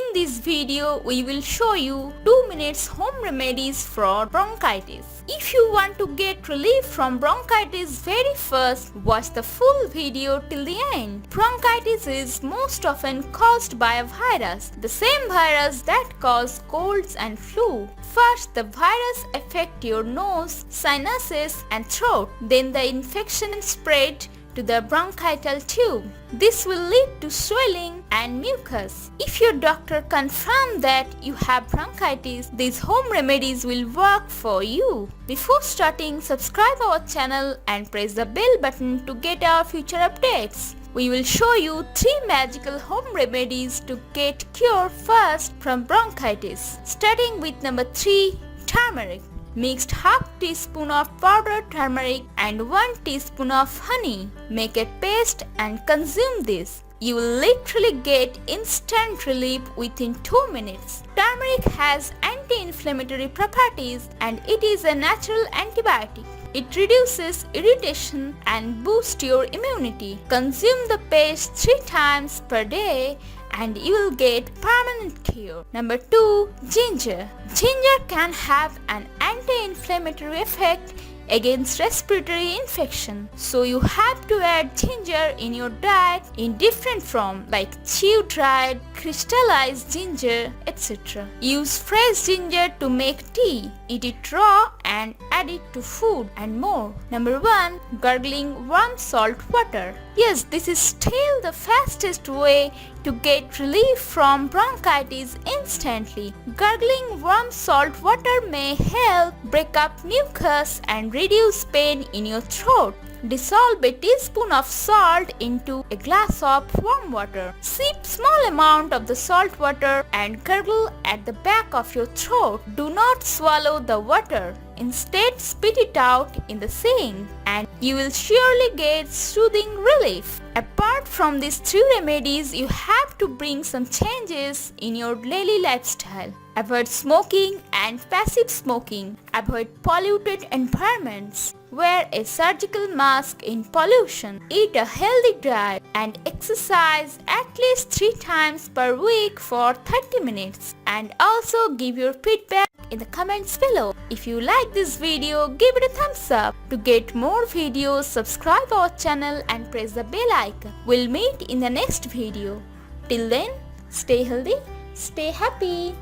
In this video, we will show you 2 minutes home remedies for bronchitis. If you want to get relief from bronchitis very first, watch the full video till the end. Bronchitis is most often caused by a virus, the same virus that causes colds and flu. First, the virus affects your nose, sinuses and throat. Then the infection spread to the bronchital tube. This will lead to swelling and mucus. If your doctor confirms that you have bronchitis, these home remedies will work for you. Before starting, subscribe our channel and press the bell button to get our future updates. We will show you 3 magical home remedies to get cure first from bronchitis. Starting with number 3, turmeric. Mixed half teaspoon of powdered turmeric and 1 teaspoon of honey. Make a paste and consume this. You will literally get instant relief within 2 minutes. Turmeric has anti-inflammatory properties and it is a natural antibiotic. It reduces irritation and boosts your immunity. Consume the paste 3 times per day and you will get permanent cure. Number 2, ginger. Ginger can have an anti-inflammatory effect against respiratory infection. So you have to add ginger in your diet in different forms like chewed, dried, crystallized ginger, etc. Use fresh ginger to make tea. Eat it raw and add it to food and more. Number 1, gargling warm salt water. Yes, this is still the fastest way to get relief from bronchitis instantly. Gargling warm salt water may help break up mucus and reduce pain in your throat. Dissolve a teaspoon of salt into a glass of warm water. Sip small amount of the salt water and gargle at the back of your throat. Do not swallow the water. Instead, spit it out in the sink and you will surely get soothing relief. Apart from these 3 remedies, you have to bring some changes in your daily lifestyle. Avoid smoking and passive smoking. Avoid polluted environments. Wear a surgical mask in pollution. Eat a healthy diet and exercise at least 3 times per week for 30 minutes. And also give your feedback in the comments below. If you like this video, give it a thumbs up. To get more videos, subscribe our channel and press the bell icon. We'll meet in the next video. Till then, stay healthy, stay happy.